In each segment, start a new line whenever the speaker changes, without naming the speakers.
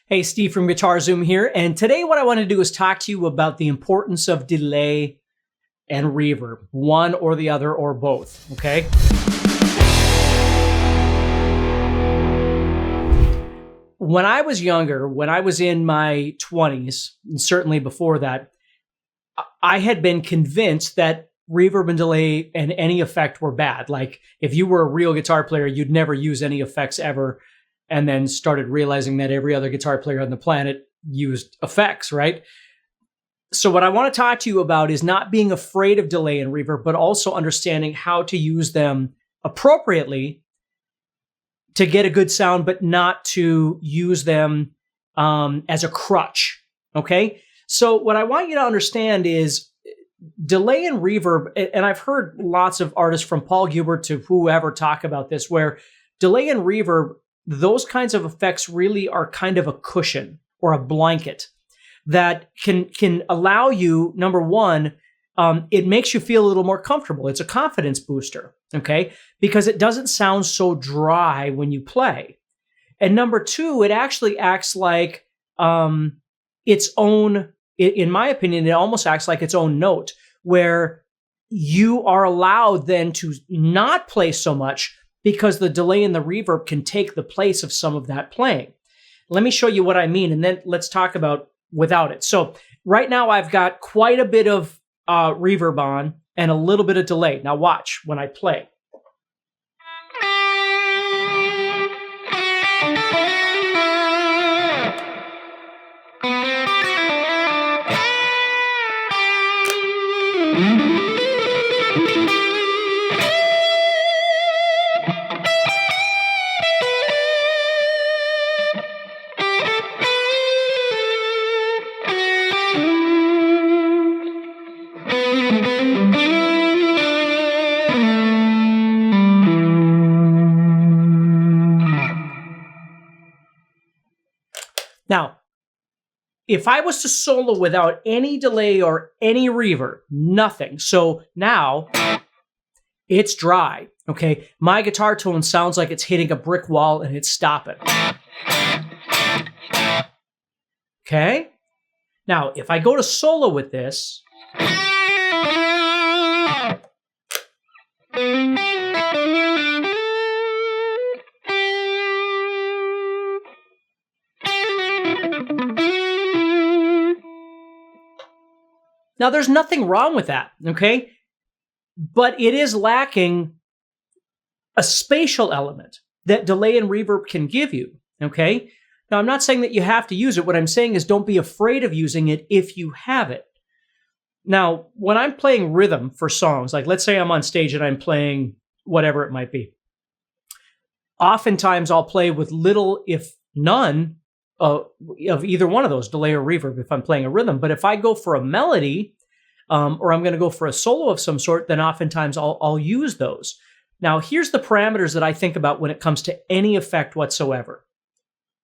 Hey, Steve from Guitar Zoom here, and today what I want to do is talk to you about the importance of delay and reverb, one or the other or both, okay? When I was younger, when I was in my 20s, and certainly before that, I had been convinced that reverb and delay and any effect were bad. Like if you were a real guitar player, you'd never use any effects ever, and then started realizing that every other guitar player on the planet used effects, right? So what I want to talk to you about is not being afraid of delay and reverb, but also understanding how to use them appropriately to get a good sound, but not to use them as a crutch, okay? So what I want you to understand is delay and reverb, and I've heard lots of artists from Paul Gilbert to whoever talk about this, where delay and reverb, those kinds of effects really are kind of a cushion or a blanket that can allow you, number one, it makes you feel a little more comfortable. It's a confidence booster, okay? Because it doesn't sound so dry when you play. And number two, it actually acts like its own, in my opinion, it almost acts like its own note, where you are allowed then to not play so much because the delay and the reverb can take the place of some of that playing. Let me show you what I mean, and then let's talk about without it. So right now I've got quite a bit of reverb on and a little bit of delay. Now watch when I play. Now, if I was to solo without any delay or any reverb, nothing. So now it's dry, okay? My guitar tone sounds like it's hitting a brick wall and it's stopping. Okay? Now, if I go to solo with this, now, there's nothing wrong with that, okay? But it is lacking a spatial element that delay and reverb can give you, okay? Now, I'm not saying that you have to use it. What I'm saying is don't be afraid of using it if you have it. Now, when I'm playing rhythm for songs, like let's say I'm on stage and I'm playing whatever it might be, oftentimes I'll play with little, if none, of either one of those, delay or reverb, if I'm playing a rhythm. But if I go for a melody, or I'm going to go for a solo of some sort, then oftentimes I'll use those. Now, here's the parameters that I think about when it comes to any effect whatsoever.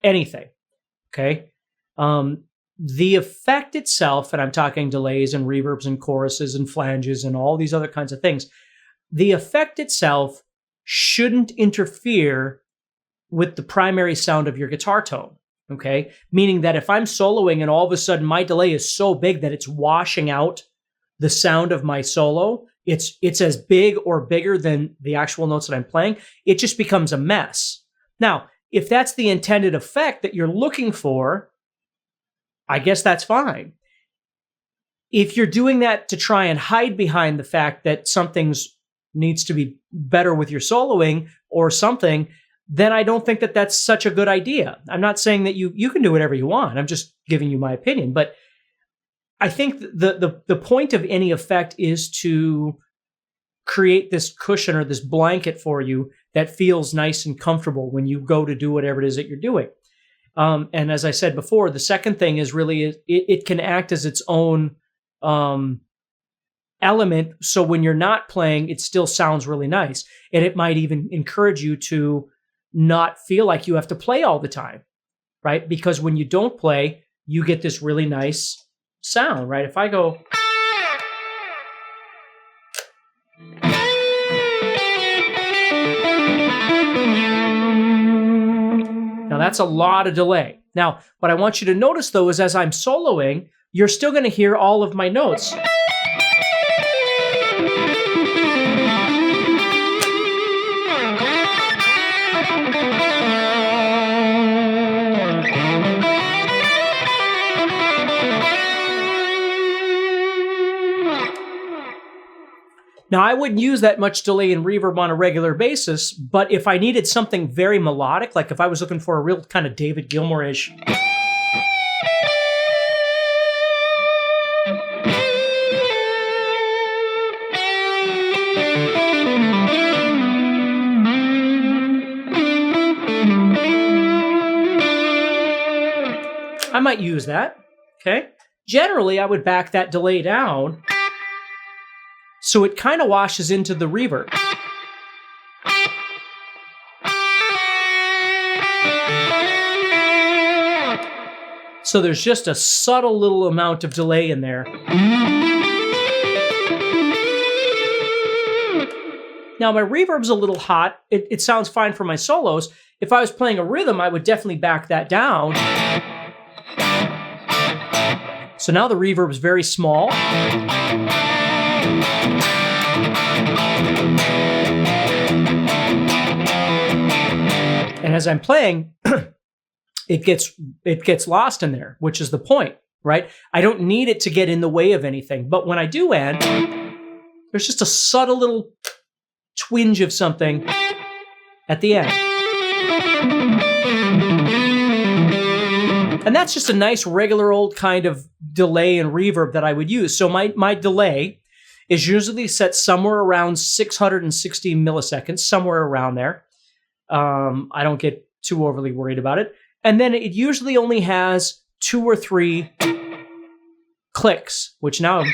Anything, okay? The effect itself, and I'm talking delays and reverbs and choruses and flanges and all these other kinds of things, the effect itself shouldn't interfere with the primary sound of your guitar tone. Okay, meaning that if I'm soloing and all of a sudden my delay is so big that it's washing out the sound of my solo, it's as big or bigger than the actual notes that I'm playing, it just becomes a mess. Now, if that's the intended effect that you're looking for, I guess that's fine. If you're doing that to try and hide behind the fact that something's needs to be better with your soloing or something, then I don't think that that's such a good idea. I'm not saying that you can do whatever you want. I'm just giving you my opinion. But I think the point of any effect is to create this cushion or this blanket for you that feels nice and comfortable when you go to do whatever it is that you're doing. And as I said before, the second thing is really it can act as its own element. So when you're not playing, it still sounds really nice. And it might even encourage you to not feel like you have to play all the time, right? Because when you don't play, you get this really nice sound, right? If I go... Now that's a lot of delay. Now, what I want you to notice, though, is as I'm soloing, you're still going to hear all of my notes. Now, I wouldn't use that much delay and reverb on a regular basis, but if I needed something very melodic, like if I was looking for a real kind of David Gilmour-ish, I might use that, okay? Generally, I would back that delay down so it kind of washes into the reverb. So there's just a subtle little amount of delay in there. Now, my reverb's a little hot. It sounds fine for my solos. If I was playing a rhythm, I would definitely back that down. So now the reverb is very small. And as I'm playing, it gets lost in there, which is the point, right? I don't need it to get in the way of anything. But when I do end, there's just a subtle little twinge of something at the end. And that's just a nice regular old kind of delay and reverb that I would use. So my delay is usually set somewhere around 660 milliseconds, somewhere around there. I don't get too overly worried about it. And then it usually only has 2 or 3 clicks, which now,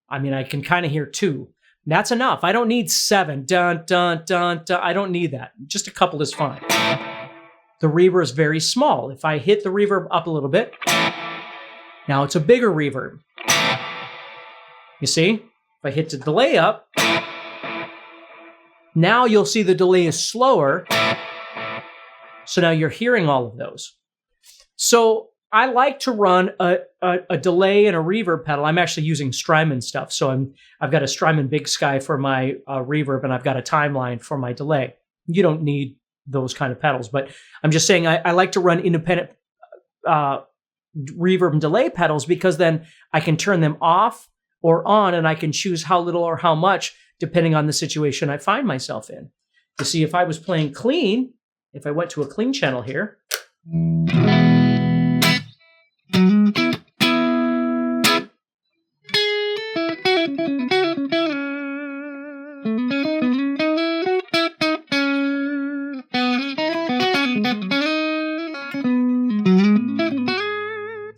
I mean, I can kind of hear 2. That's enough. I don't need 7. Dun, dun, dun, dun. I don't need that. Just a couple is fine. The reverb is very small. If I hit the reverb up a little bit, now it's a bigger reverb. You see? If I hit the delay up, now you'll see the delay is slower. So now you're hearing all of those. So I like to run a delay and a reverb pedal. I'm actually using Strymon stuff. So I've got a Strymon Big Sky for my reverb, and I've got a timeline for my delay. You don't need those kind of pedals, but I'm just saying I like to run independent reverb and delay pedals because then I can turn them off or on, and I can choose how little or how much depending on the situation I find myself in. You see, if I was playing clean, if I went to a clean channel here,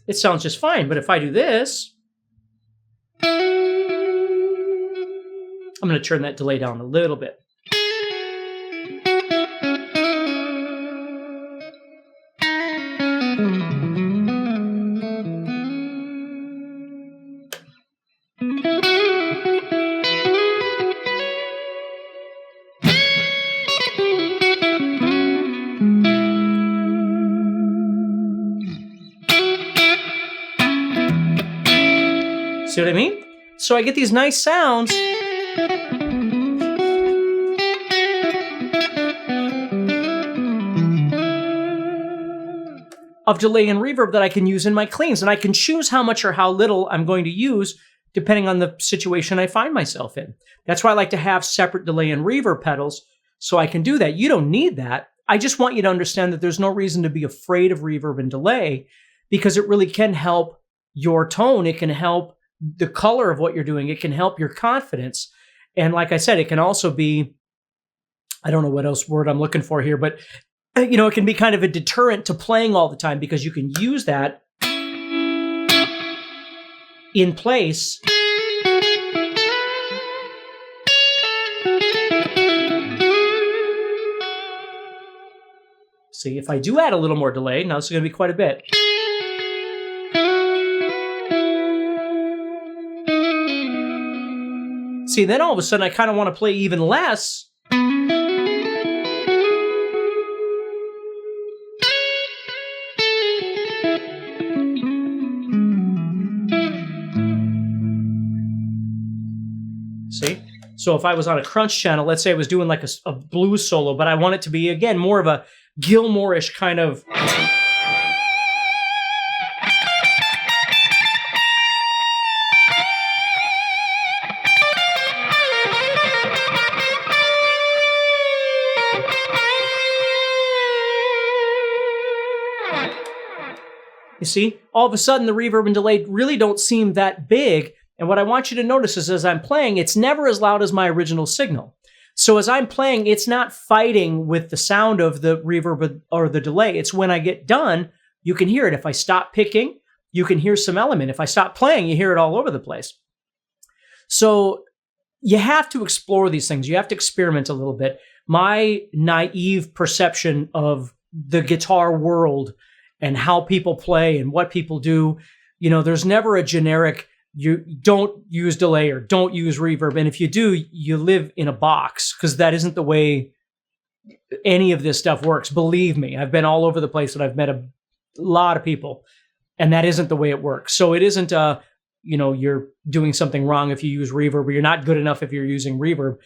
it sounds just fine. But if I do this, I'm going to turn that delay down a little bit. See what I mean? So I get these nice sounds. Of delay and reverb that I can use in my cleans. And I can choose how much or how little I'm going to use depending on the situation I find myself in. That's why I like to have separate delay and reverb pedals so I can do that. You don't need that. I just want you to understand that there's no reason to be afraid of reverb and delay because it really can help your tone. It can help the color of what you're doing. It can help your confidence. And like I said, it can also be, I don't know what else word I'm looking for here, but you know, it can be kind of a deterrent to playing all the time because you can use that in place. See, if I do add a little more delay, now this is going to be quite a bit. See, then all of a sudden I kind of want to play even less. So if I was on a crunch channel, let's say I was doing like a blues solo, but I want it to be, again, more of a Gilmore-ish kind of... You see, all of a sudden the reverb and delay really don't seem that big. And what I want you to notice is as I'm playing, it's never as loud as my original signal. So as I'm playing, it's not fighting with the sound of the reverb or the delay. It's when I get done, you can hear it. If I stop picking, you can hear some element. If I stop playing, you hear it all over the place. So you have to explore these things. You have to experiment a little bit. My naive perception of the guitar world and how people play and what people do, there's never a generic, you don't use delay or don't use reverb. And if you do, you live in a box, because that isn't the way any of this stuff works. Believe me, I've been all over the place and I've met a lot of people, and that isn't the way it works. So it isn't, you're doing something wrong if you use reverb, or you're not good enough if you're using reverb.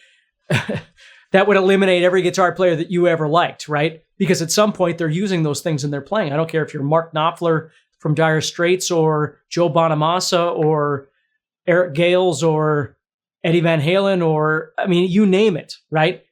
That would eliminate every guitar player that you ever liked, right? Because at some point they're using those things in their playing. I don't care if you're Mark Knopfler from Dire Straits or Joe Bonamassa or Eric Gales or Eddie Van Halen or, you name it, right?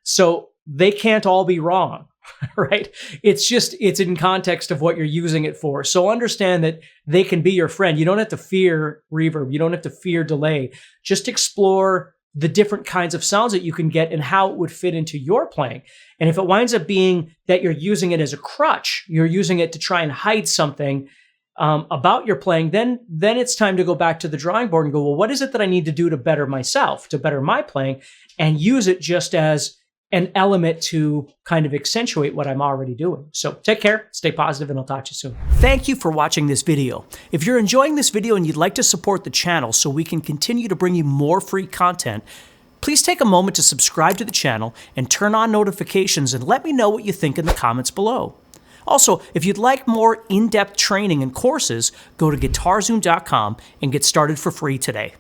So they can't all be wrong, right? It's in context of what you're using it for. So understand that they can be your friend. You don't have to fear reverb. You don't have to fear delay. Just explore the different kinds of sounds that you can get and how it would fit into your playing. And if it winds up being that you're using it as a crutch, you're using it to try and hide something about your playing, then it's time to go back to the drawing board and go, well, what is it that I need to do to better myself, to better my playing, and use it just as an element to kind of accentuate what I'm already doing. So take care, stay positive, and I'll talk to you soon. Thank you for watching this video. If you're enjoying this video and you'd like to support the channel so we can continue to bring you more free content, please take a moment to subscribe to the channel and turn on notifications, and let me know what you think in the comments below. Also, if you'd like more in-depth training and courses, go to guitarzoom.com and get started for free today.